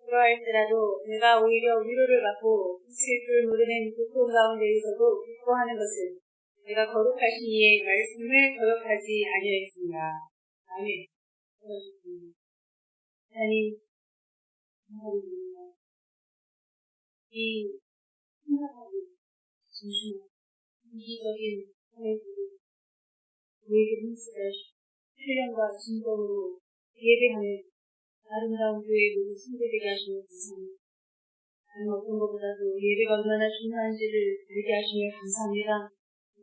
그러할지라도 내가 오히려 위로를 받고 있을 줄 모르는 고통 가운데에서도 기뻐하는 것을 내가 거룩하신 이의 말씀을 거역하지 아니하였습니다. 아멘. 하나님, 감사드립니다. 이 생각하고 진심한 이기적인 삶에서도 우리에게 힘쓰여 신령과 진정으로 예배하는 아름다운 교회의 모든 성도되게 하시며 감사합니다. 다른 어떤 것보다도 예배가 얼마나 중요한지를 알게 하시며 감사합니다.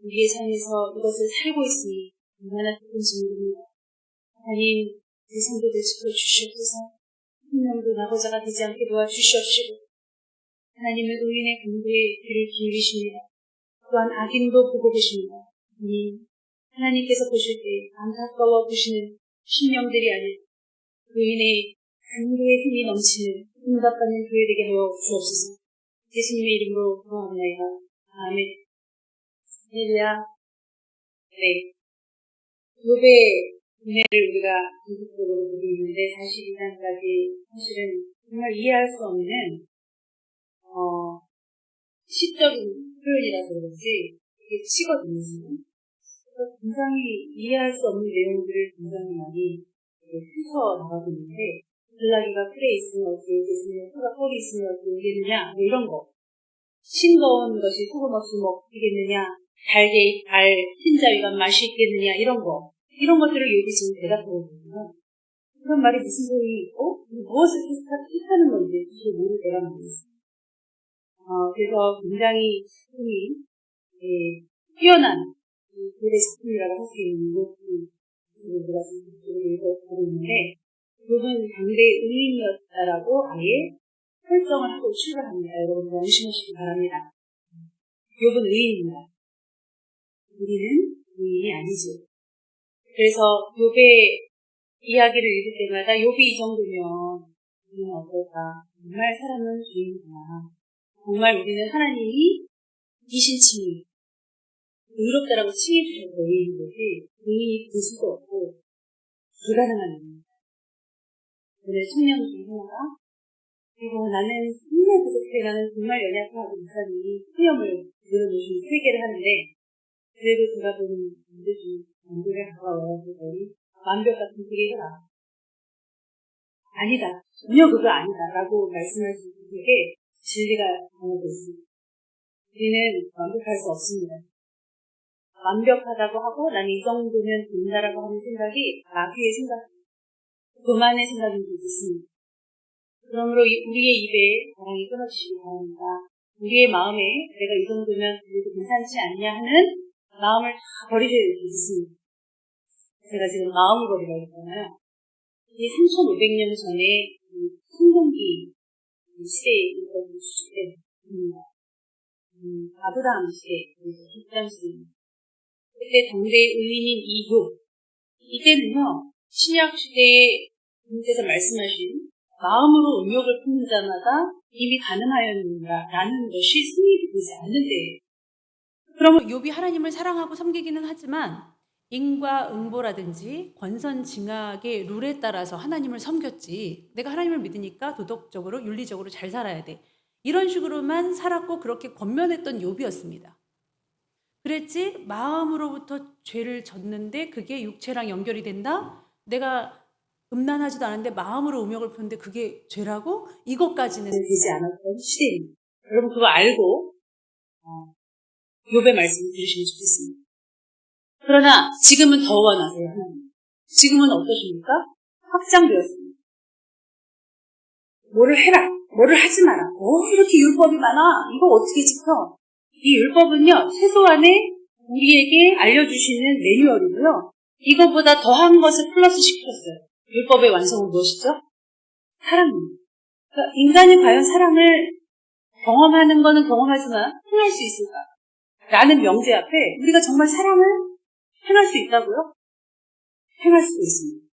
우리의 삶에서 이것을 살고 있으니 얼마나 기쁜지 모릅니다. 하나님, 우리 성도들 지켜주시옵소서. 한 명도 나고자가 되지 않게 도와주시옵시고 하나님은 의인의 공부에 귀를 기울이십니다. 또한 악인도 보고 계십니다. 하나님께서 보실 때 안타까워 보시는 신령들이 아닌 의인의 간구의 힘이 넘치는 응답받는 교회 되게 하여 주옵소서. 예수님의 이름으로 기도합니다. 아멘. 할렐루야. 네. 욥의 은혜를 우리가 계속적으로 보고 있는데 42장까지 사실은 정말 이해할 수 없는 시적인 표현이라서 그런지 이게 치거든요. 그래서 굉장히 이해할 수 없는 내용들을 굉장히 많이 훑어 나가고 있는데 블라기가 풀에 있으면 어떻게 되겠느냐, 소가 털이 있으면 어떻게 되겠느냐, 뭐 이런 거. 싱거운 것이 소금 없이 먹히겠느냐, 달게 달 흰자위가 맛이 있겠느냐, 이런 거. 이런 것들을 여기 지금 대답하고 있거든요. 그런 말이 무슨 소리, 무엇을 뜻하는 건지 사실 모를 때가 많았어요. 그래서 굉장히 작품이 뛰어난 글의 작품이라고 할 수 있는 우리가 읽어보고 있는데 욥은 당대 의인이었다라고 아예 설정을 하고 출발합니다. 여러분 명심하시기 바랍니다. 욥은 의인입니다. 우리는 의인이 아니죠. 그래서 욥의 이야기를 읽을 때마다 욥이 이 정도면 우리는 어떨까? 정말 사람은 죄인이구나. 정말 우리는 하나님이 이신칭이 의롭다라고 칭해 주셔서 의인인 거지 의인이 될 수도 없고 불가능한 일입니다. 오늘 청년 중에 하나가 그리고 나는 정말 부족해. 나는 정말 연약하고 목사님이 수염을 늘어놓으신 회개를 하는데 그래도 제가 보는 분들 중 남들에 가까워서 거의 완벽 같은 소리가 아니다. 전혀 그거 아니다. 라고 말씀할 수 있는 게 진리가 담겨져 있습니다. 우리는 완벽할 수 없습니다. 완벽하다고 하고 난 이 정도면 된다라고 하는 생각이 마귀의 생각입니다. 교만의 생각이 있습니다. 그러므로 우리의 입에 사랑이 끊어지시기 바랍니다. 우리의 마음에 내가 이 정도면 그래도 괜찮지 않냐 하는 마음을 다 버리셔야 되겠습니다. 제가 지금 마음을 버리라고 했잖아요. 이 3,500년 전에 성동기 시대에 있던 시대입니다. 아브라함 시대, 기tam 시대입니다. 그때 당대 의인인 이 욥, 이때는요, 신약 시대에 주님께서 말씀하신 마음으로 의욕을 품는 자마다 이미 가능하였는가 라는 것이 승리가 되지 않는데 그러면 욥이 하나님을 사랑하고 섬기기는 하지만 인과응보라든지 권선징악의 룰에 따라서 하나님을 섬겼지 내가 하나님을 믿으니까 도덕적으로 윤리적으로 잘 살아야 돼 이런 식으로만 살았고 그렇게 권면했던 욥이었습니다. 그랬지 마음으로부터 죄를 졌는데 그게 육체랑 연결이 된다? 내가 음란하지도 않은데 마음으로 음욕을 폈는데 그게 죄라고? 이것까지는 되지 않았던 시대입니다. 여러분 그거 알고 욥의 말씀을 들으시면 좋겠습니다. 그러나 지금은 더 원하세요. 지금은 어떠십니까? 확장되었습니다. 뭐를 해라, 뭐를 하지 마라. 이렇게 율법이 많아. 이거 어떻게 지켜? 이 율법은요, 최소한의 우리에게 알려주시는 매뉴얼이고요. 이것보다 더한 것을 플러스 시켰어요. 율법의 완성은 무엇이죠? 사랑입니다. 그러니까 인간이 과연 사랑을 경험하는 거는 경험하지만 행할 수 있을까? 라는 명제 앞에 우리가 정말 사랑을 행할 수 있다고요? 행할 수도 있습니다.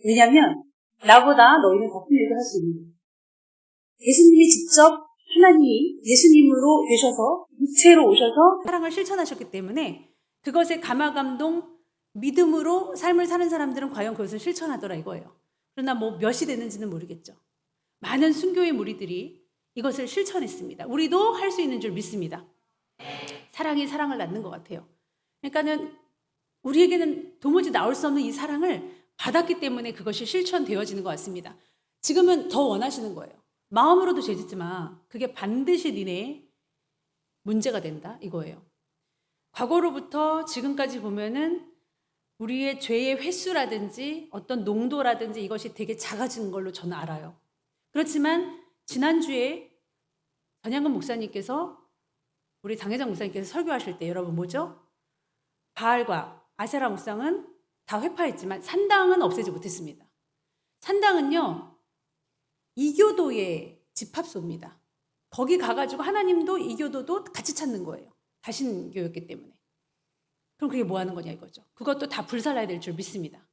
왜냐하면 나보다 너희는 더 큰 일을 할 수 있는 거예요. 예수님이 직접 하나님이 예수님으로 되셔서 육체로 오셔서 사랑을 실천하셨기 때문에 그것에 감화감동 믿음으로 삶을 사는 사람들은 과연 그것을 실천하더라 이거예요. 그러나 뭐 몇이 되는지는 모르겠죠. 많은 순교의 무리들이 이것을 실천했습니다. 우리도 할 수 있는 줄 믿습니다. 사랑이 사랑을 낳는 것 같아요. 그러니까는 우리에게는 도무지 나올 수 없는 이 사랑을 받았기 때문에 그것이 실천되어지는 것 같습니다. 지금은 더 원하시는 거예요. 마음으로도 죄짓지 마. 그게 반드시 니네 문제가 된다 이거예요. 과거로부터 지금까지 보면은 우리의 죄의 횟수라든지 어떤 농도라든지 이것이 되게 작아지는 걸로 저는 알아요. 그렇지만 지난주에 전양근 목사님께서 우리 당회장 목사님께서 설교하실 때 여러분 뭐죠? 바알과 아세라 목상은 다 회파했지만 산당은 없애지 못했습니다. 산당은요 이교도의 집합소입니다. 거기 가가지고 하나님도 이교도도 같이 찾는 거예요. 다신교였기 때문에. 그럼 그게 뭐 하는 거냐 이거죠. 그것도 다 불살라야 될 줄 믿습니다.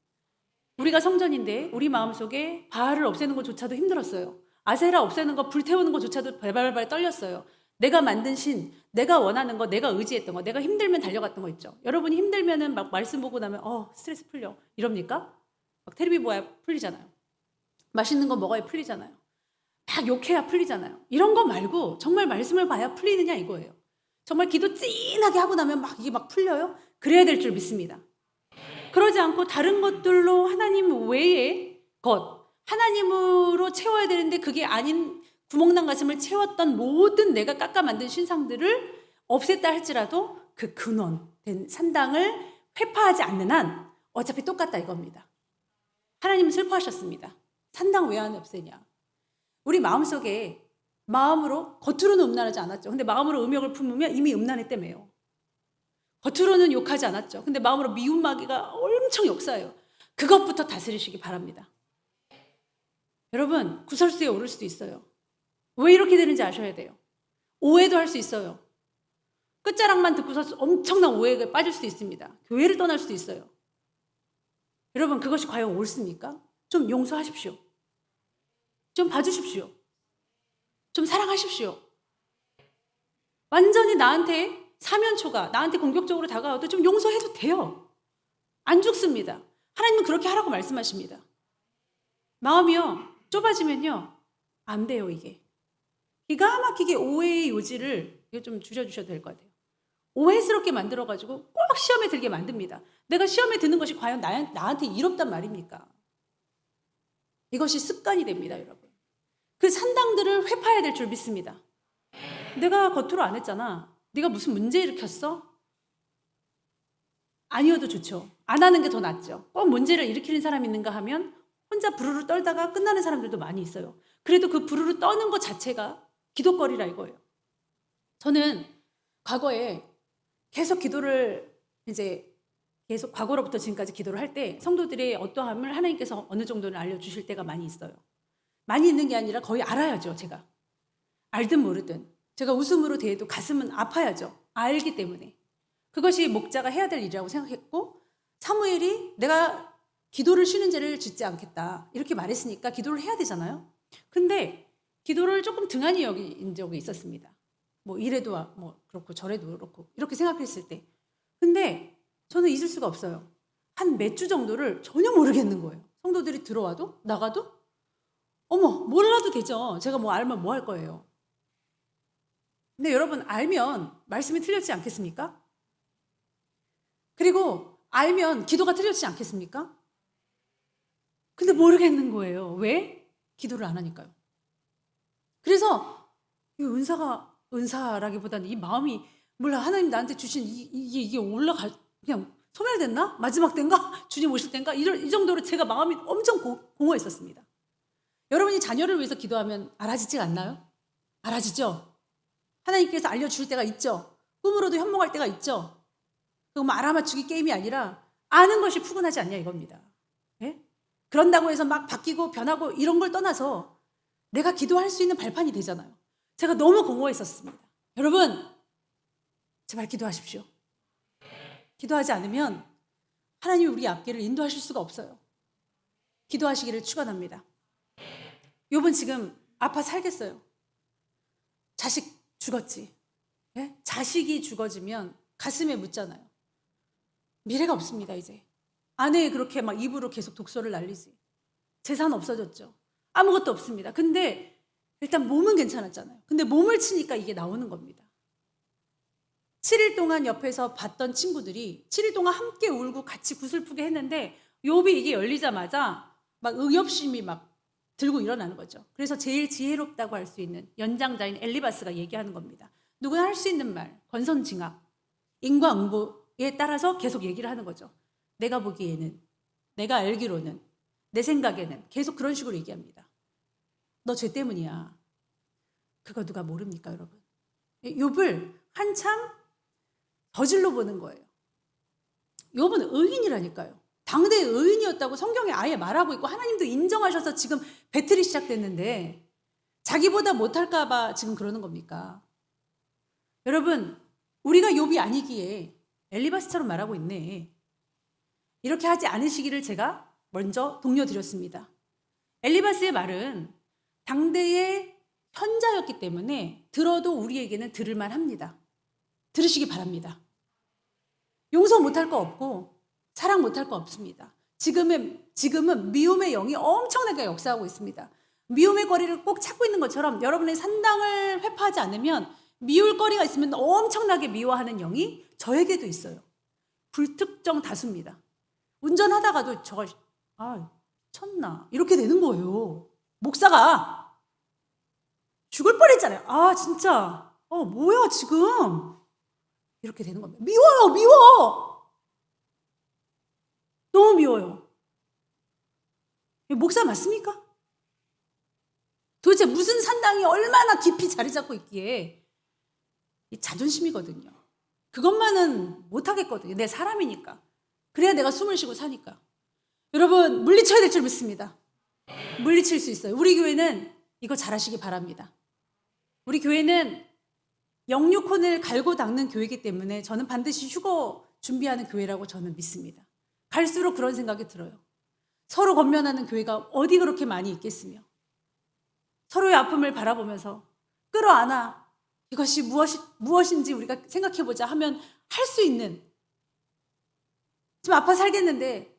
우리가 성전인데 우리 마음속에 바알을 없애는 것조차도 힘들었어요. 아세라 없애는 거 불태우는 것조차도 발발발 떨렸어요. 내가 만든 신, 내가 원하는 거, 내가 의지했던 거, 내가 힘들면 달려갔던 거 있죠. 여러분이 힘들면은 막 말씀 보고 나면 스트레스 풀려 이럽니까? 막 텔레비 보아야 풀리잖아요. 맛있는 거 먹어야 풀리잖아요. 막 욕해야 풀리잖아요. 이런 거 말고 정말 말씀을 봐야 풀리느냐 이거예요. 정말 기도 찐하게 하고 나면 막 이게 막 풀려요? 그래야 될 줄 믿습니다. 그러지 않고 다른 것들로 하나님 외의 것, 하나님으로 채워야 되는데 그게 아닌 구멍난 가슴을 채웠던 모든 내가 깎아 만든 신상들을 없앴다 할지라도 그 근원된 산당을 회파하지 않는 한 어차피 똑같다 이겁니다. 하나님은 슬퍼하셨습니다. 산당 왜 안 없애냐. 우리 마음속에 마음으로 겉으로는 음란하지 않았죠. 근데 마음으로 음욕을 품으면 이미 음란했다며요. 겉으로는 욕하지 않았죠. 근데 마음으로 미움하기가 엄청 역사해요. 그것부터 다스리시기 바랍니다. 여러분 구설수에 오를 수도 있어요. 왜 이렇게 되는지 아셔야 돼요. 오해도 할 수 있어요. 끝자락만 듣고서 엄청난 오해에 빠질 수도 있습니다. 교회를 떠날 수도 있어요. 여러분 그것이 과연 옳습니까? 좀 용서하십시오. 좀 봐주십시오. 좀 사랑하십시오. 완전히 나한테 사면초가 나한테 공격적으로 다가와도 좀 용서해도 돼요. 안 죽습니다. 하나님은 그렇게 하라고 말씀하십니다. 마음이요 좁아지면요 안 돼요. 이게 기가 막히게 오해의 요지를 이거 좀 줄여주셔도 될 것 같아요. 오해스럽게 만들어가지고 꼭 시험에 들게 만듭니다. 내가 시험에 드는 것이 과연 나한테 이롭단 말입니까? 이것이 습관이 됩니다. 여러분 그 산당들을 회파해야 될 줄 믿습니다. 내가 겉으로 안 했잖아. 네가 무슨 문제 일으켰어? 아니어도 좋죠. 안 하는 게 더 낫죠. 꼭 문제를 일으키는 사람이 있는가 하면 혼자 부르르 떨다가 끝나는 사람들도 많이 있어요. 그래도 그 부르르 떠는 것 자체가 기도거리라 이거예요. 저는 과거에 계속 기도를 계속 과거로부터 지금까지 기도를 할 때 성도들의 어떠함을 하나님께서 어느 정도는 알려주실 때가 많이 있어요. 많이 있는 게 아니라 거의 알아야죠. 제가 알든 모르든 제가 웃음으로 대해도 가슴은 아파야죠. 알기 때문에 그것이 목자가 해야 될 일이라고 생각했고 사무엘이 내가 기도를 쉬는 죄를 짓지 않겠다 이렇게 말했으니까 기도를 해야 되잖아요. 근데 기도를 조금 등한히 여긴 적이 있었습니다. 뭐 이래도 뭐 그렇고 저래도 그렇고 이렇게 생각했을 때 근데 저는 잊을 수가 없어요. 한 몇 주 정도를 전혀 모르겠는 거예요. 성도들이 들어와도 나가도 어머 몰라도 되죠. 제가 뭐 알면 뭐 할 거예요. 근데 여러분 알면 말씀이 틀렸지 않겠습니까? 그리고 알면 기도가 틀렸지 않겠습니까? 근데 모르겠는 거예요. 왜? 기도를 안 하니까요. 그래서 이 은사라기보다는 이 마음이 몰라 하나님 나한테 주신 이게 올라갈 그냥 소멸됐나? 마지막 때인가? 주님 오실 때인가? 이 정도로 제가 마음이 엄청 공허했었습니다. 여러분이 자녀를 위해서 기도하면 알아지지가 않나요? 알아지죠? 하나님께서 알려줄 때가 있죠. 꿈으로도 현몽할 때가 있죠. 그거 뭐 알아맞추기 게임이 아니라 아는 것이 푸근하지 않냐 이겁니다. 예? 그런다고 해서 막 바뀌고 변하고 이런 걸 떠나서 내가 기도할 수 있는 발판이 되잖아요. 제가 너무 공허했었습니다. 여러분 제발 기도하십시오. 기도하지 않으면 하나님이 우리 앞길을 인도하실 수가 없어요. 기도하시기를 축원합니다. 욥은 지금 아파 살겠어요. 자식 죽었지. 예? 자식이 죽어지면 가슴에 묻잖아요. 미래가 없습니다. 이제 아내 그렇게 막 입으로 계속 독소를 날리지. 재산 없어졌죠. 아무것도 없습니다. 근데 일단 몸은 괜찮았잖아요. 근데 몸을 치니까 이게 나오는 겁니다. 7일 동안 옆에서 봤던 친구들이 7일 동안 함께 울고 같이 구슬프게 했는데 욥이 이게 열리자마자 막 의협심이 막 들고 일어나는 거죠. 그래서 제일 지혜롭다고 할 수 있는 연장자인 엘리바스가 얘기하는 겁니다. 누구나 할 수 있는 말, 권선징악, 인과응보에 따라서 계속 얘기를 하는 거죠. 내가 보기에는, 내가 알기로는, 내 생각에는 계속 그런 식으로 얘기합니다. 너 죄 때문이야. 그거 누가 모릅니까, 여러분? 욥을 한참 저질러 보는 거예요. 욥은 의인이라니까요. 당대의 의인이었다고 성경에 아예 말하고 있고 하나님도 인정하셔서 지금 배틀이 시작됐는데 자기보다 못할까 봐 지금 그러는 겁니까? 여러분, 우리가 욥이 아니기에 엘리바스처럼 말하고 있네. 이렇게 하지 않으시기를 제가 먼저 독려드렸습니다. 엘리바스의 말은 당대의 현자였기 때문에 들어도 우리에게는 들을만 합니다. 들으시기 바랍니다. 용서 못할 거 없고 사랑 못할 거 없습니다. 지금은 미움의 영이 엄청나게 역사하고 있습니다. 미움의 거리를 꼭 찾고 있는 것처럼 여러분의 산당을 회파하지 않으면 미울 거리가 있으면 엄청나게 미워하는 영이 저에게도 있어요. 불특정 다수입니다. 운전하다가도 저걸 미쳤나 이렇게 되는 거예요. 목사가 죽을 뻔했잖아요. 진짜 뭐야 지금 이렇게 되는 겁니다. 미워 너무 미워요. 목사 맞습니까? 도대체 무슨 산당이 얼마나 깊이 자리 잡고 있기에 이 자존심이거든요. 그것만은 못하겠거든요. 내 사람이니까. 그래야 내가 숨을 쉬고 사니까. 여러분 물리쳐야 될 줄 믿습니다. 물리칠 수 있어요. 우리 교회는 이거 잘하시기 바랍니다. 우리 교회는 영육혼을 갈고 닦는 교회이기 때문에 저는 반드시 휴거 준비하는 교회라고 저는 믿습니다. 갈수록 그런 생각이 들어요. 서로 권면하는 교회가 어디 그렇게 많이 있겠으며 서로의 아픔을 바라보면서 끌어안아 이것이 무엇인지 우리가 생각해보자 하면 할 수 있는 지금 아파 살겠는데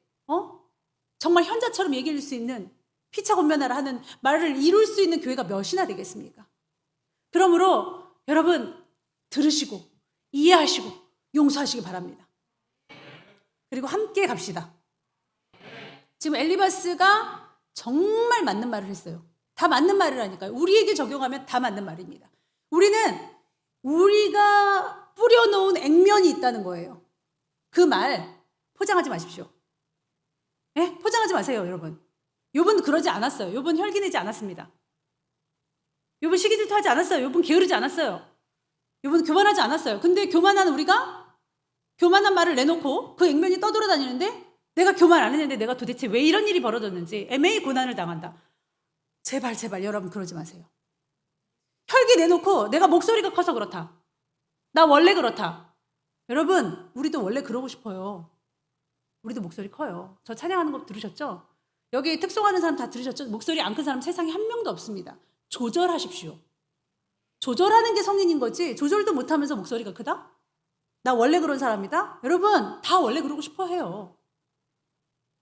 정말 현자처럼 얘기할 수 있는 피차 권면하라 하는 말을 이룰 수 있는 교회가 몇이나 되겠습니까? 그러므로 여러분 들으시고 이해하시고 용서하시기 바랍니다. 그리고 함께 갑시다. 지금 엘리바스가 정말 맞는 말을 했어요. 다 맞는 말이라니까요. 우리에게 적용하면 다 맞는 말입니다. 우리가 뿌려놓은 액면이 있다는 거예요. 그 말 포장하지 마십시오. 네? 포장하지 마세요, 여러분. 욥은 그러지 않았어요. 욥은 혈기내지 않았습니다. 욥은 시기질투하지 않았어요. 욥은 게으르지 않았어요. 욥은 교만하지 않았어요. 근데 교만한 우리가 교만한 말을 내놓고 그 액면이 떠돌아다니는데 내가 교만 안 했는데 내가 도대체 왜 이런 일이 벌어졌는지 애매히 고난을 당한다. 제발 여러분 그러지 마세요. 혈기 내놓고 내가 목소리가 커서 그렇다. 나 원래 그렇다. 여러분 우리도 원래 그러고 싶어요. 우리도 목소리 커요. 저 찬양하는 거 들으셨죠? 여기 특송하는 사람 다 들으셨죠? 목소리 안 큰 사람 세상에 한 명도 없습니다. 조절하십시오. 조절하는 게 성인인 거지 조절도 못하면서 목소리가 크다? 나 원래 그런 사람이다? 여러분 다 원래 그러고 싶어 해요.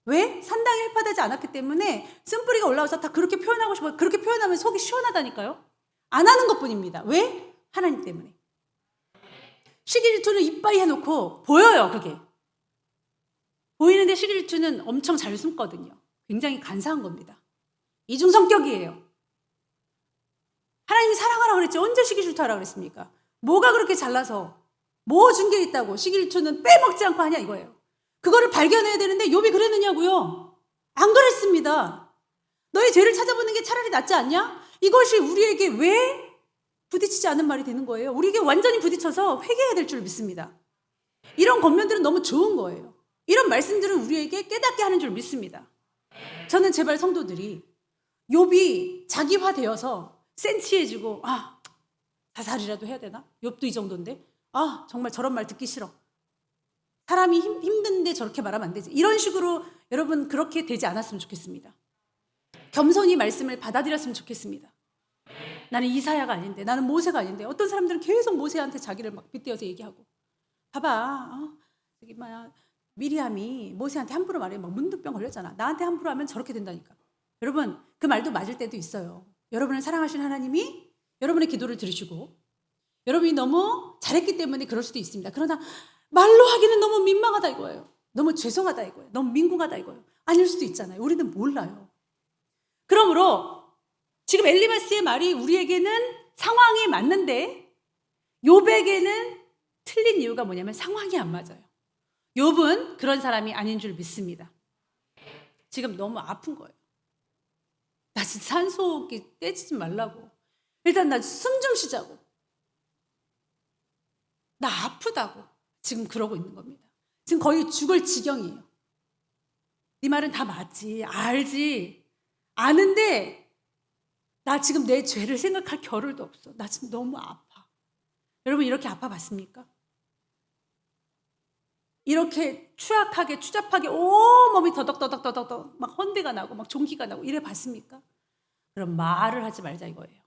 왜? 산당이 회파되지 않았기 때문에 쓴뿌리가 올라와서 다 그렇게 표현하고 싶어요. 그렇게 표현하면 속이 시원하다니까요. 안 하는 것뿐입니다. 왜? 하나님 때문에. 시기질투는 이빠이 해놓고 보여요. 그게. 보이는데 시기질투는 엄청 잘 숨거든요. 굉장히 간사한 겁니다. 이중성격이에요. 하나님이 사랑하라고 그랬지 언제 시기질투하라고 그랬습니까? 뭐가 그렇게 잘나서 뭐 준 게 있다고 시기질투는 빼먹지 않고 하냐 이거예요. 그거를 발견해야 되는데 욥이 그랬느냐고요? 안 그랬습니다. 너의 죄를 찾아보는 게 차라리 낫지 않냐? 이것이 우리에게 왜 부딪히지 않은 말이 되는 거예요? 우리에게 완전히 부딪혀서 회개해야 될 줄 믿습니다. 이런 겉면들은 너무 좋은 거예요. 이런 말씀들은 우리에게 깨닫게 하는 줄 믿습니다. 저는 제발 성도들이 욥이 자기화되어서 센치해지고 자살이라도 해야 되나? 욥도 이 정도인데 정말 저런 말 듣기 싫어. 사람이 힘든데 저렇게 말하면 안 되지. 이런 식으로 여러분 그렇게 되지 않았으면 좋겠습니다. 겸손히 말씀을 받아들였으면 좋겠습니다. 나는 이사야가 아닌데 나는 모세가 아닌데 어떤 사람들은 계속 모세한테 자기를 막 빗대어서 얘기하고 봐봐 저기 미리암이 모세한테 함부로 말해 막 문득병 걸렸잖아. 나한테 함부로 하면 저렇게 된다니까. 여러분 그 말도 맞을 때도 있어요. 여러분을 사랑하시는 하나님이 여러분의 기도를 들으시고 여러분이 너무 잘했기 때문에 그럴 수도 있습니다. 그러나 말로 하기는 너무 민망하다 이거예요. 너무 죄송하다 이거예요. 너무 민궁하다 이거예요. 아닐 수도 있잖아요. 우리는 몰라요. 그러므로 지금 엘리바스의 말이 우리에게는 상황이 맞는데 욥에게는 틀린 이유가 뭐냐면 상황이 안 맞아요. 욥은 그런 사람이 아닌 줄 믿습니다. 지금 너무 아픈 거예요. 나 진짜 산소호흡기 떼지지 말라고. 일단 나 숨 좀 쉬자고. 나 아프다고. 지금 그러고 있는 겁니다. 지금 거의 죽을 지경이에요. 네 말은 다 맞지. 알지. 아는데 나 지금 내 죄를 생각할 겨를도 없어. 나 지금 너무 아파. 여러분 이렇게 아파봤습니까? 이렇게 추악하게 추잡하게 온몸이 더덕더덕더덕 막 헌대가 나고 막 종기가 나고 이래 봤습니까? 그럼 말을 하지 말자 이거예요.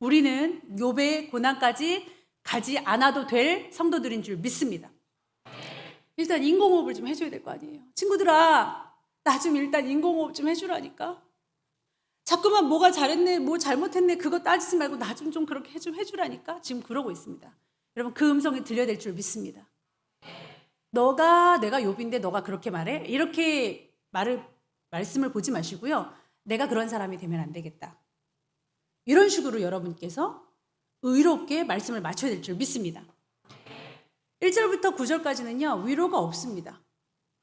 우리는 욥의 고난까지 가지 않아도 될 성도들인 줄 믿습니다. 일단 인공호흡을 좀 해줘야 될 거 아니에요. 친구들아, 나 좀 일단 인공호흡 좀 해주라니까. 자꾸만 뭐가 잘했네, 뭐 잘못했네 그거 따지지 말고 나 좀 그렇게 좀 해주라니까. 지금 그러고 있습니다. 여러분 그 음성이 들려야 될 줄 믿습니다. 내가 욥인데 너가 그렇게 말해? 이렇게 말씀을 보지 마시고요. 내가 그런 사람이 되면 안 되겠다. 이런 식으로 여러분께서 의롭게 말씀을 맞춰야 될 줄 믿습니다. 1절부터 9절까지는요. 위로가 없습니다.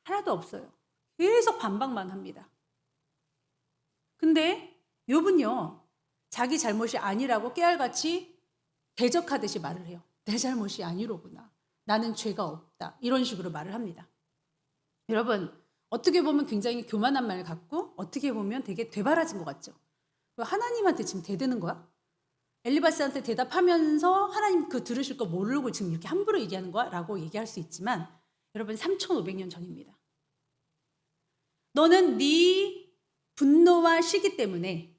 하나도 없어요. 계속 반박만 합니다. 근데 욥은요. 자기 잘못이 아니라고 깨알같이 대적하듯이 말을 해요. 내 잘못이 아니로구나. 나는 죄가 없다. 이런 식으로 말을 합니다. 여러분 어떻게 보면 굉장히 교만한 말 같고 어떻게 보면 되게 되바라진 것 같죠. 하나님한테 지금 대드는 거야? 엘리바스한테 대답하면서 하나님 그 들으실 거 모르고 지금 이렇게 함부로 얘기하는 거야? 라고 얘기할 수 있지만 여러분 3,500년 전입니다. 너는 네 분노와 시기 때문에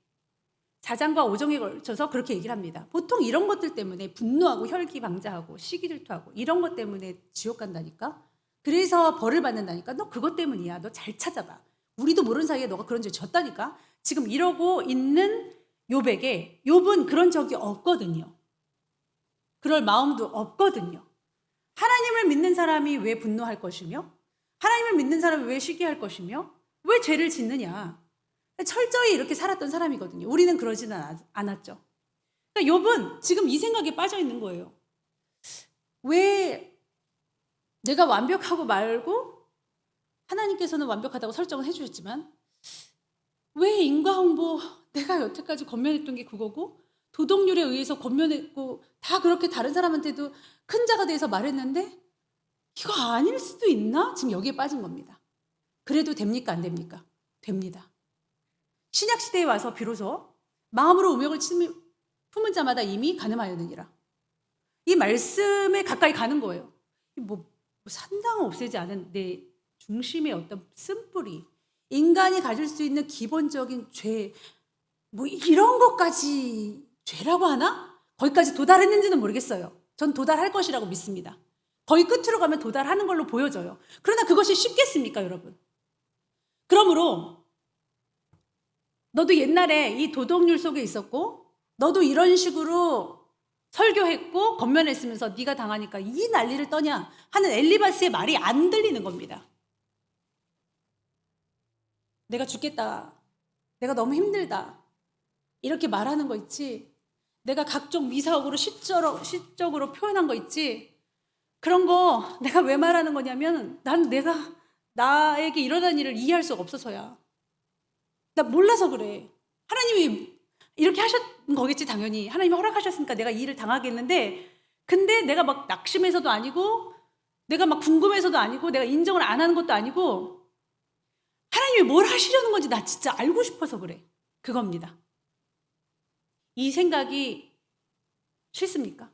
자장과 오정에 걸쳐서 그렇게 얘기를 합니다. 보통 이런 것들 때문에 분노하고 혈기방자하고 시기질투하고 이런 것 때문에 지옥 간다니까. 그래서 벌을 받는다니까. 너 그것 때문이야. 너 잘 찾아봐. 우리도 모르는 사이에 너가 그런 죄 졌다니까. 지금 이러고 있는 욥에게 욥은 그런 적이 없거든요. 그럴 마음도 없거든요. 하나님을 믿는 사람이 왜 분노할 것이며 하나님을 믿는 사람이 왜 시기할 것이며 왜 죄를 짓느냐. 철저히 이렇게 살았던 사람이거든요. 우리는 그러지는 않았죠. 그러니까 욥은 지금 이 생각에 빠져 있는 거예요. 왜 내가 완벽하고 말고 하나님께서는 완벽하다고 설정을 해주셨지만 왜 인과응보 내가 여태까지 권면했던 게 그거고 도덕률에 의해서 권면했고 다 그렇게 다른 사람한테도 큰 자가 돼서 말했는데 이거 아닐 수도 있나? 지금 여기에 빠진 겁니다. 그래도 됩니까? 안 됩니까? 됩니다. 신약시대에 와서 비로소 마음으로 우명을 품은 자마다 이미 가늠하였느니라. 이 말씀에 가까이 가는 거예요. 뭐 산당 없애지 않은 내 중심의 어떤 쓴뿌리, 인간이 가질 수 있는 기본적인 죄, 뭐 이런 것까지 죄라고 하나? 거기까지 도달했는지는 모르겠어요. 전 도달할 것이라고 믿습니다. 거의 끝으로 가면 도달하는 걸로 보여져요. 그러나 그것이 쉽겠습니까, 여러분? 그러므로 너도 옛날에 이 도덕률 속에 있었고 너도 이런 식으로 설교했고 권면했으면서 네가 당하니까 이 난리를 떠냐 하는 엘리바스의 말이 안 들리는 겁니다. 내가 죽겠다. 내가 너무 힘들다. 이렇게 말하는 거 있지. 내가 각종 미사역으로 시적으로 표현한 거 있지. 그런 거 내가 왜 말하는 거냐면 내가 나에게 일어난 일을 이해할 수가 없어서야. 나 몰라서 그래. 하나님이 이렇게 하셨던 거겠지 당연히. 하나님이 허락하셨으니까 내가 이 일을 당하겠는데 근데 내가 막 낙심해서도 아니고 내가 막 궁금해서도 아니고 내가 인정을 안 하는 것도 아니고 하나님이 뭘 하시려는 건지 나 진짜 알고 싶어서 그래. 그겁니다. 이 생각이 싫습니까?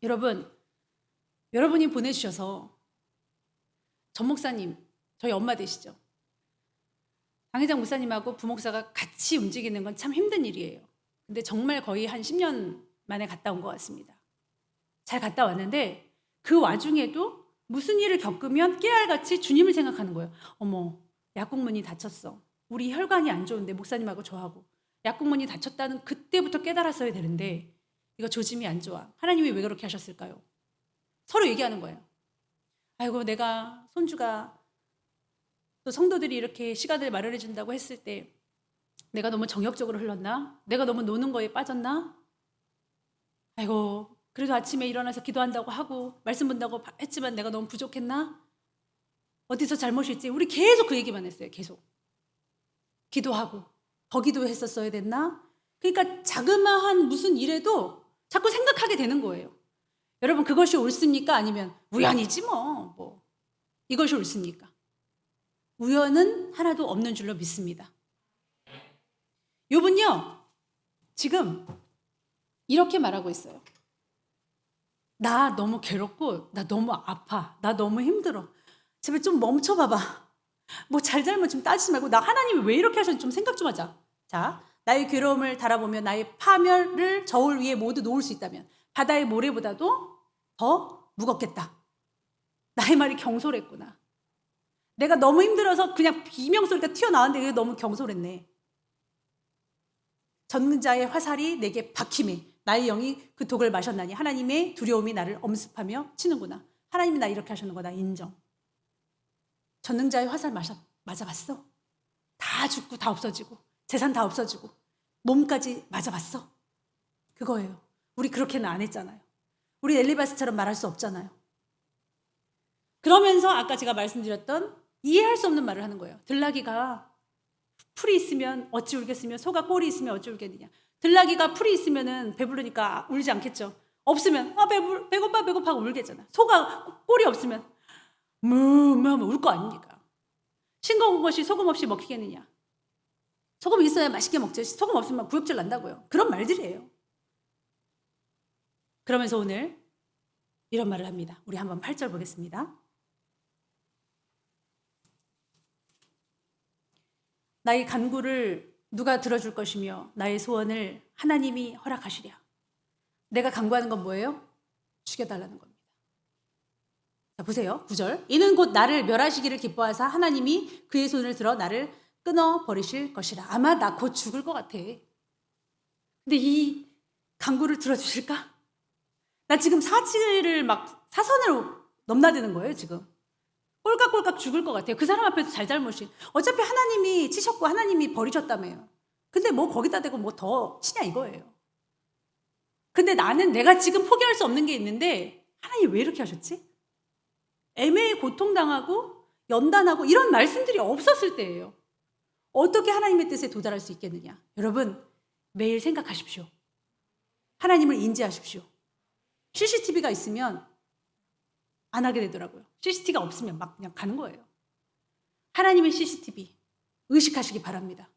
여러분이 보내주셔서 전 목사님, 저희 엄마 되시죠? 강혜장 목사님하고 부목사가 같이 움직이는 건 참 힘든 일이에요. 근데 정말 거의 한 10년 만에 갔다 온 것 같습니다. 잘 갔다 왔는데 그 와중에도 무슨 일을 겪으면 깨알같이 주님을 생각하는 거예요. 어머, 약국문이 닫혔어. 우리 혈관이 안 좋은데 목사님하고 저하고 약국문이 닫혔다는 그때부터 깨달았어야 되는데 이거 조짐이 안 좋아. 하나님이 왜 그렇게 하셨을까요? 서로 얘기하는 거예요. 아이고 내가 손주가 또 성도들이 이렇게 시간을 마련해 준다고 했을 때 내가 너무 정욕적으로 흘렀나? 내가 너무 노는 거에 빠졌나? 아이고 그래도 아침에 일어나서 기도한다고 하고 말씀 본다고 했지만 내가 너무 부족했나? 어디서 잘못이 있지? 우리 계속 그 얘기만 했어요. 계속. 기도하고 더 기도했었어야 됐나? 그러니까 자그마한 무슨 일에도 자꾸 생각하게 되는 거예요. 여러분 그것이 옳습니까? 아니면 우연이지 뭐 이것이 옳습니까? 우연은 하나도 없는 줄로 믿습니다. 욥은요 지금 이렇게 말하고 있어요. 나 너무 괴롭고 나 너무 아파. 나 너무 힘들어. 제발 좀 멈춰봐봐. 뭐 잘잘못 좀 따지지 말고 나 하나님이 왜 이렇게 하셨는지 좀 생각 좀 하자. 자, 나의 괴로움을 달아보면 나의 파멸을 저울 위에 모두 놓을 수 있다면 바다의 모래보다도 더 무겁겠다. 나의 말이 경솔했구나. 내가 너무 힘들어서 그냥 비명소리가 튀어나왔는데 그게 너무 경솔했네. 전능자의 화살이 내게 박힘에 나의 영이 그 독을 마셨나니 하나님의 두려움이 나를 엄습하며 치는구나. 하나님이 나 이렇게 하셨는 거다. 인정. 전능자의 화살 맞아봤어? 다 죽고 다 없어지고 재산 다 없어지고 몸까지 맞아봤어? 그거예요. 우리 그렇게는 안 했잖아요. 우리 엘리바스처럼 말할 수 없잖아요. 그러면서 아까 제가 말씀드렸던 이해할 수 없는 말을 하는 거예요. 들나귀가 풀이 있으면 어찌 울겠으며 소가 꼴이 있으면 어찌 울겠느냐. 들나귀가 풀이 있으면 배부르니까 울지 않겠죠. 없으면 배고파 하고 울겠잖아. 소가 꼴이 없으면 하면 울 거 아닙니까? 싱거운 것이 소금 없이 먹히겠느냐. 소금이 있어야 맛있게 먹죠. 소금 없으면 구역질 난다고요. 그런 말들이에요. 그러면서 오늘 이런 말을 합니다. 우리 한번 8절 보겠습니다. 나의 간구를 누가 들어줄 것이며 나의 소원을 하나님이 허락하시랴. 내가 간구하는 건 뭐예요? 죽여달라는 겁니다. 자, 보세요. 9절. 이는 곧 나를 멸하시기를 기뻐하사 하나님이 그의 손을 들어 나를 끊어버리실 것이라. 아마 나 곧 죽을 것 같아. 근데 이 간구를 들어주실까? 나 지금 사지를 막 사선으로 넘나드는 거예요, 지금. 꼴깍꼴깍 죽을 것 같아요. 그 사람 앞에서 잘잘못이. 어차피 하나님이 치셨고 하나님이 버리셨다며요. 근데 뭐 거기다 대고 뭐 더 치냐 이거예요. 근데 나는 내가 지금 포기할 수 없는 게 있는데 하나님 왜 이렇게 하셨지? 애매히 고통당하고 연단하고 이런 말씀들이 없었을 때예요. 어떻게 하나님의 뜻에 도달할 수 있겠느냐? 여러분 매일 생각하십시오. 하나님을 인지하십시오. CCTV가 있으면 안 하게 되더라고요. CCTV가 없으면 막 그냥 가는 거예요. 하나님의 CCTV 의식하시기 바랍니다.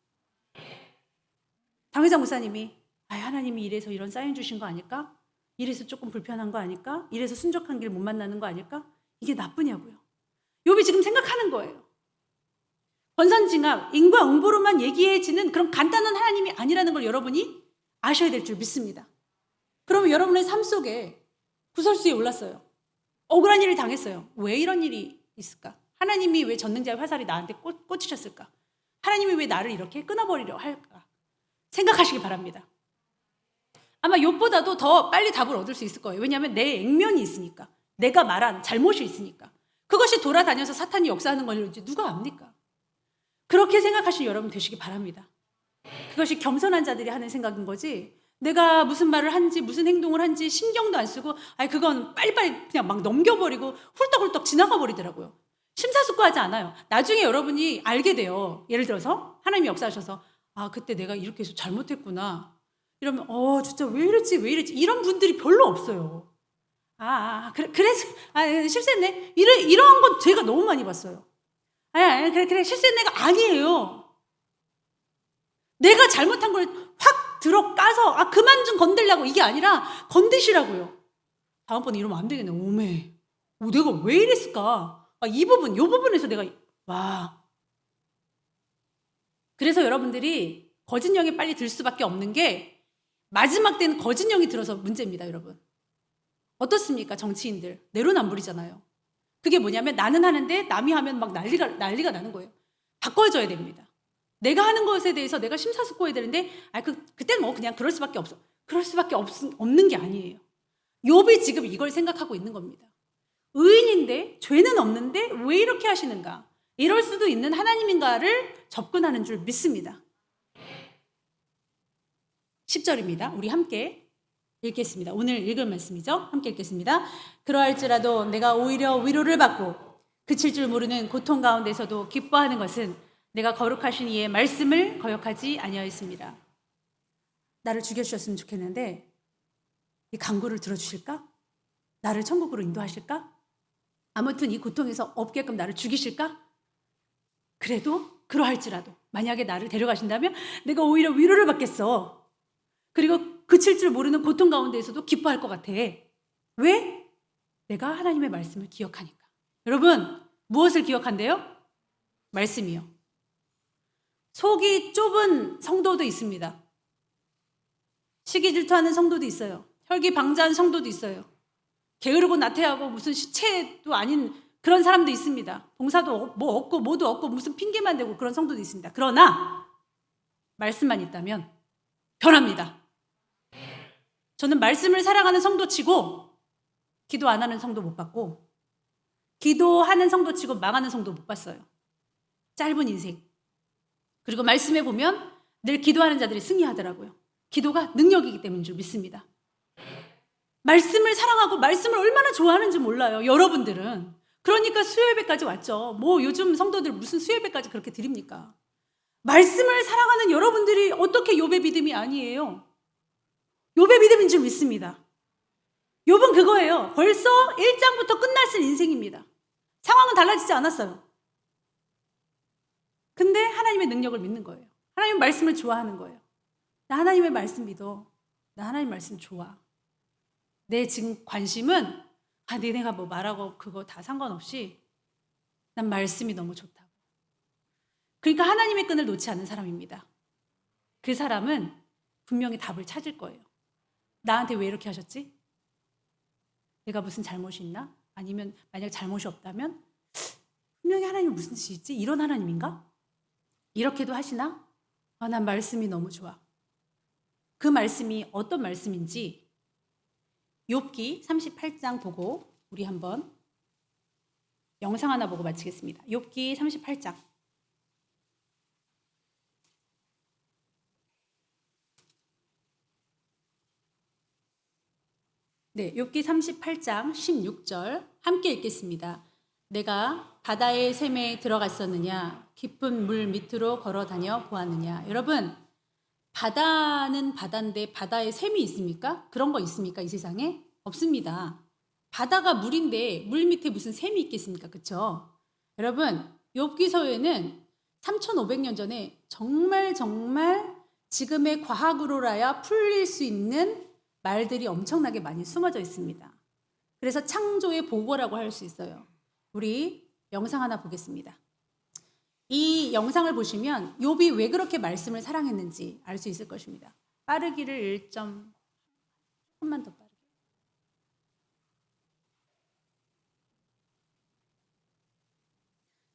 당회장 목사님이 하나님이 이래서 이런 사인 주신 거 아닐까? 이래서 조금 불편한 거 아닐까? 이래서 순적한 길 못 만나는 거 아닐까? 이게 나쁘냐고요. 욥이 지금 생각하는 거예요. 권선징악, 인과응보로만 얘기해지는 그런 간단한 하나님이 아니라는 걸 여러분이 아셔야 될 줄 믿습니다. 그러면 여러분의 삶 속에 구설수에 올랐어요. 억울한 일을 당했어요. 왜 이런 일이 있을까? 하나님이 왜 전능자의 화살이 나한테 꽂히셨을까? 하나님이 왜 나를 이렇게 끊어버리려 할까? 생각하시기 바랍니다. 아마 욥보다도 더 빨리 답을 얻을 수 있을 거예요. 왜냐하면 내 액면이 있으니까. 내가 말한 잘못이 있으니까. 그것이 돌아다녀서 사탄이 역사하는 건지 누가 압니까? 그렇게 생각하시는 여러분 되시기 바랍니다. 그것이 겸손한 자들이 하는 생각인 거지 내가 무슨 말을 한지 무슨 행동을 한지 신경도 안 쓰고 그건 빨리빨리 그냥 막 넘겨버리고 훌떡훌떡 지나가 버리더라고요. 심사숙고하지 않아요. 나중에 여러분이 알게 돼요. 예를 들어서 하나님이 역사하셔서 그때 내가 이렇게 해서 잘못했구나. 이러면 진짜 왜 이랬지 이런 분들이 별로 없어요. 그래 실수했네. 이런 건 제가 너무 많이 봤어요. 그래 실수했네가 아니에요. 내가 잘못한 걸 확 들어까서 그만 좀 건들려고 이게 아니라 건드시라고요. 다음번에 이러면 안 되겠네. 오메. 내가 왜 이랬을까? 요 부분에서 내가 그래서 여러분들이 거짓 영이 빨리 들 수밖에 없는 게 마지막 때는 거짓 영이 들어서 문제입니다, 여러분. 어떻습니까? 정치인들 내로남불이잖아요. 그게 뭐냐면 나는 하는데 남이 하면 막 난리가 나는 거예요. 바꿔줘야 됩니다. 내가 하는 것에 대해서 내가 심사숙고해야 되는데 그때는 뭐 그냥 그럴 수밖에 없는 게 아니에요. 욥이 지금 이걸 생각하고 있는 겁니다. 의인인데 죄는 없는데 왜 이렇게 하시는가? 이럴 수도 있는 하나님인가를 접근하는 줄 믿습니다. 10절입니다. 우리 함께 읽겠습니다. 오늘 읽을 말씀이죠. 함께 읽겠습니다. 그러할지라도 내가 오히려 위로를 받고 그칠 줄 모르는 고통 가운데서도 기뻐하는 것은 내가 거룩하신 이의 말씀을 거역하지 아니하였습니다. 나를 죽여주셨으면 좋겠는데 이 간구를 들어주실까? 나를 천국으로 인도하실까? 아무튼 이 고통에서 없게끔 나를 죽이실까? 그래도 그러할지라도 만약에 나를 데려가신다면 내가 오히려 위로를 받겠어. 그리고 그칠 줄 모르는 고통 가운데에서도 기뻐할 것 같아. 왜? 내가 하나님의 말씀을 기억하니까. 여러분, 무엇을 기억한대요? 말씀이요. 속이 좁은 성도도 있습니다. 시기 질투하는 성도도 있어요. 혈기방자한 성도도 있어요. 게으르고 나태하고 무슨 시체도 아닌 그런 사람도 있습니다. 봉사도 뭐 없고 뭐도 없고 무슨 핑계만 대고 그런 성도도 있습니다. 그러나 말씀만 있다면 변합니다. 저는 말씀을 사랑하는 성도치고 기도 안 하는 성도 못 봤고 기도하는 성도치고 망하는 성도 못 봤어요. 짧은 인생. 그리고 말씀에 보면 늘 기도하는 자들이 승리하더라고요. 기도가 능력이기 때문인 줄 믿습니다. 말씀을 사랑하고 말씀을 얼마나 좋아하는지 몰라요. 여러분들은. 그러니까 수요예배까지 왔죠. 뭐 요즘 성도들 무슨 수요예배까지 그렇게 드립니까? 말씀을 사랑하는 여러분들이 어떻게 욥의 믿음이 아니에요? 욥의 믿음인 줄 믿습니다. 욥은 그거예요. 벌써 1장부터 끝났을 인생입니다. 상황은 달라지지 않았어요. 근데 하나님의 능력을 믿는 거예요. 하나님의 말씀을 좋아하는 거예요. 나 하나님의 말씀 믿어. 나 하나님 말씀 좋아. 내 지금 관심은 니네가 뭐 말하고 그거 다 상관없이 난 말씀이 너무 좋다고. 그러니까 하나님의 끈을 놓지 않는 사람입니다. 그 사람은 분명히 답을 찾을 거예요. 나한테 왜 이렇게 하셨지? 내가 무슨 잘못이 있나? 아니면 만약 잘못이 없다면 분명히 하나님은 무슨 뜻이 있지? 이런 하나님인가? 이렇게도 하시나? 난 말씀이 너무 좋아. 그 말씀이 어떤 말씀인지 욥기 38장 보고 우리 한번 영상 하나 보고 마치겠습니다. 욥기 38장. 네, 욥기 38장 16절 함께 읽겠습니다. 내가 바다의 샘에 들어갔었느냐? 깊은 물 밑으로 걸어다녀 보았느냐? 여러분, 바다는 바다인데 바다에 샘이 있습니까? 그런 거 있습니까? 이 세상에? 없습니다. 바다가 물인데 물 밑에 무슨 샘이 있겠습니까? 그렇죠? 여러분, 욥기서에는 3500년 전에 정말 지금의 과학으로라야 풀릴 수 있는 말들이 엄청나게 많이 숨어져 있습니다. 그래서 창조의 보고라고 할 수 있어요. 우리 영상 하나 보겠습니다. 이 영상을 보시면 욥이 왜 그렇게 말씀을 사랑했는지 알 수 있을 것입니다. 빠르기를 1.조금만 더 빠르게.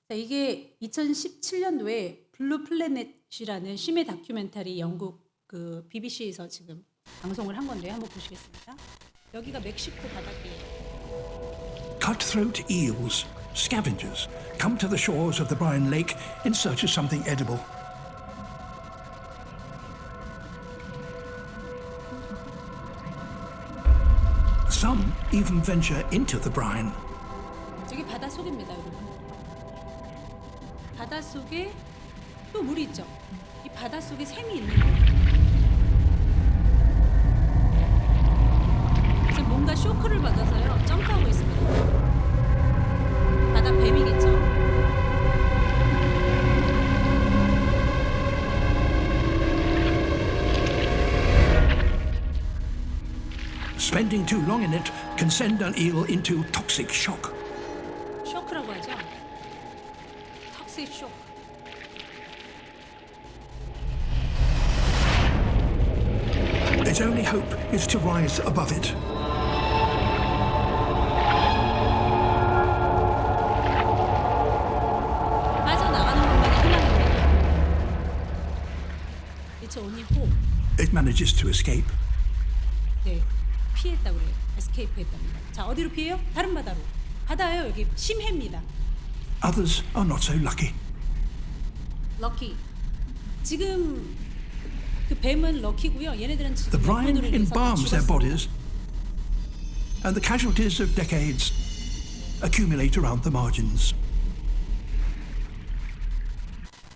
자, 이게 2017년도에 블루 플래닛이라는 심해 다큐멘터리 영국 그 BBC에서 지금 방송을 한 건데 한번 보시겠습니다. 여기가 멕시코 바닷가예요. Cutthroat eels, scavengers, come to the shores of the Brine Lake in search of something edible. Some even venture into the brine. 여기 바닷속입니다, 여러분. 바닷속에 또 물이 있죠. 이 바닷속에 샘이 있는 거예요. 지금 뭔가 쇼크를 받아서요. 점프하고 있습니다. 바다 뱀이겠죠. Spending too long in it can send an eel into toxic shock. 쇼크라고 하죠. 턱식 쇼크. Its only hope is to rise above it. 빠져나가는 것만이 희망입니다. 언니 호. It manages to escape. 네, 피했다고 그래요. 에스케이프 했답니다. 자, 어디로 피해요? 다른 바다로. 바다예요. 여기 심해입니다. Others are not so lucky. 럭키. 지금 그 뱀은 럭키고요. 얘네들은 지금 The brine 약혼으로 인해서 다 embalms their 죽었어요. bodies, and the casualties of decades accumulate around the margins.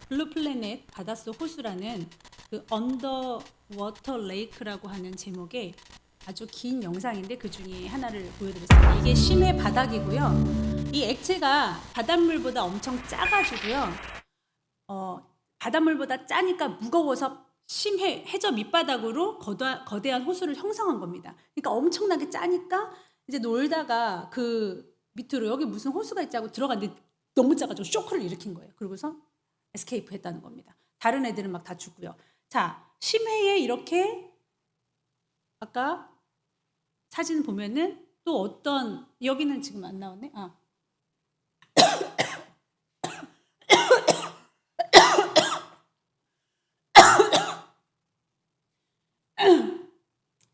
블루 플래닛 바닷속 호수라는 그 언더워터 레이크라고 하는 제목의 아주 긴 영상인데 그 중에 하나를 보여드렸습니다. 이게 심해 바닥이고요. 이 액체가 바닷물보다 엄청 짜가지고요. 바닷물보다 짜니까 무거워서 심해 해저 밑바닥으로 거대한 호수를 형성한 겁니다. 그러니까 엄청나게 짜니까 이제 놀다가 그 밑으로 여기 무슨 호수가 있지 하고 들어갔는데 너무 짜가지고 쇼크를 일으킨 거예요. 그러고서 에스케이프 했다는 겁니다. 다른 애들은 막 다 죽고요. 자, 심해에 이렇게 아까 사진 보면은 또 어떤 여기는 지금 안 나왔네.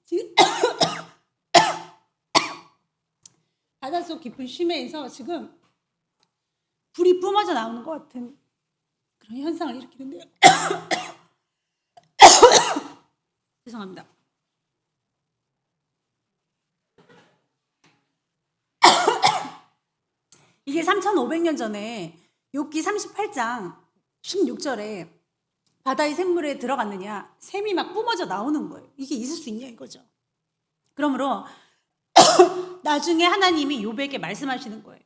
지금 바닷속 깊은 심해에서 지금 불이 뿜어져 나오는 것 같은 그런 현상을 일으키는데요. 죄송합니다. 이게 3,500년 전에 욥기 38장 16절에 바다의 샘물에 들어갔느냐 샘이 막 뿜어져 나오는 거예요. 이게 있을 수 있냐 이거죠. 그러므로 나중에 하나님이 욥에게 말씀하시는 거예요.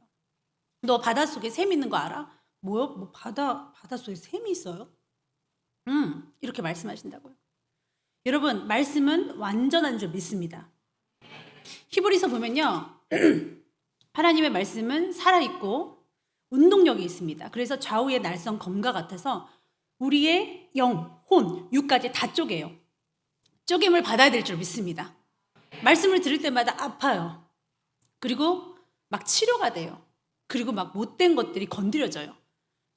너 바닷속에 샘 있는 거 알아? 뭐요? 뭐 바닷속에 샘이 있어요? 이렇게 말씀하신다고요. 여러분, 말씀은 완전한 줄 믿습니다. 히브리서 보면요. 하나님의 말씀은 살아있고 운동력이 있습니다. 그래서 좌우의 날선 검과 같아서 우리의 영, 혼, 육까지 다 쪼개요. 쪼개임을 받아야 될 줄 믿습니다. 말씀을 들을 때마다 아파요. 그리고 막 치료가 돼요. 그리고 막 못된 것들이 건드려져요.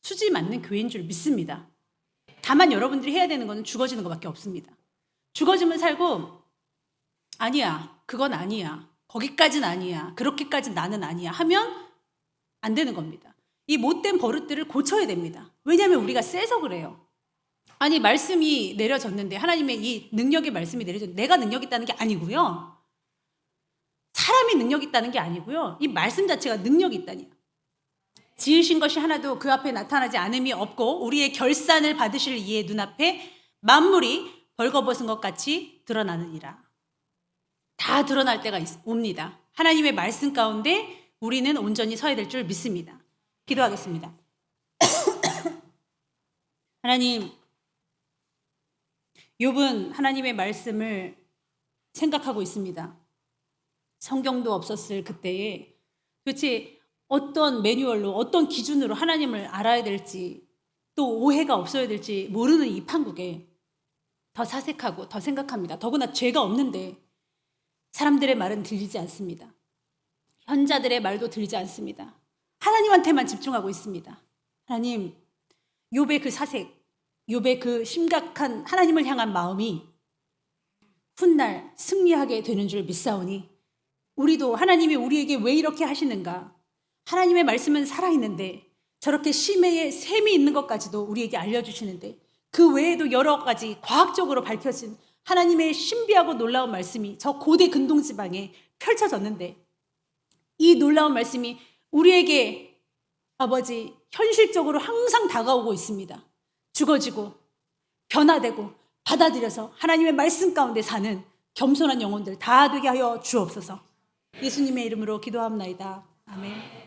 수지 맞는 교회인 줄 믿습니다. 다만 여러분들이 해야 되는 것은 죽어지는 것밖에 없습니다. 죽어지면 살고 아니야, 그건 아니야, 거기까지는 아니야, 그렇게까지는 나는 아니야 하면 안 되는 겁니다. 이 못된 버릇들을 고쳐야 됩니다. 왜냐하면 우리가 세서 그래요. 아니 말씀이 내려졌는데 하나님의 이 능력의 말씀이 내려졌는데 내가 능력 있다는 게 아니고요. 사람이 능력 있다는 게 아니고요. 이 말씀 자체가 능력이 있다니요. 지으신 것이 하나도 그 앞에 나타나지 않음이 없고 우리의 결산을 받으실 이의 눈앞에 만물이 벌거벗은 것 같이 드러나느니라. 다 드러날 때가 옵니다. 하나님의 말씀 가운데 우리는 온전히 서야 될 줄 믿습니다. 기도하겠습니다. 하나님, 욥은 하나님의 말씀을 생각하고 있습니다. 성경도 없었을 그때에 도대체 어떤 매뉴얼로 어떤 기준으로 하나님을 알아야 될지 또 오해가 없어야 될지 모르는 이 판국에 더 사색하고 더 생각합니다. 더구나 죄가 없는데 사람들의 말은 들리지 않습니다. 현자들의 말도 들리지 않습니다. 하나님한테만 집중하고 있습니다. 하나님, 욥의 그 사색, 욥의 그 심각한 하나님을 향한 마음이 훗날 승리하게 되는 줄 믿사오니 우리도 하나님이 우리에게 왜 이렇게 하시는가? 하나님의 말씀은 살아있는데 저렇게 심해에 샘이 있는 것까지도 우리에게 알려주시는데 그 외에도 여러 가지 과학적으로 밝혀진 하나님의 신비하고 놀라운 말씀이 저 고대 근동지방에 펼쳐졌는데 이 놀라운 말씀이 우리에게 아버지 현실적으로 항상 다가오고 있습니다. 죽어지고 변화되고 받아들여서 하나님의 말씀 가운데 사는 겸손한 영혼들 다 되게 하여 주옵소서. 예수님의 이름으로 기도합나이다. 아멘.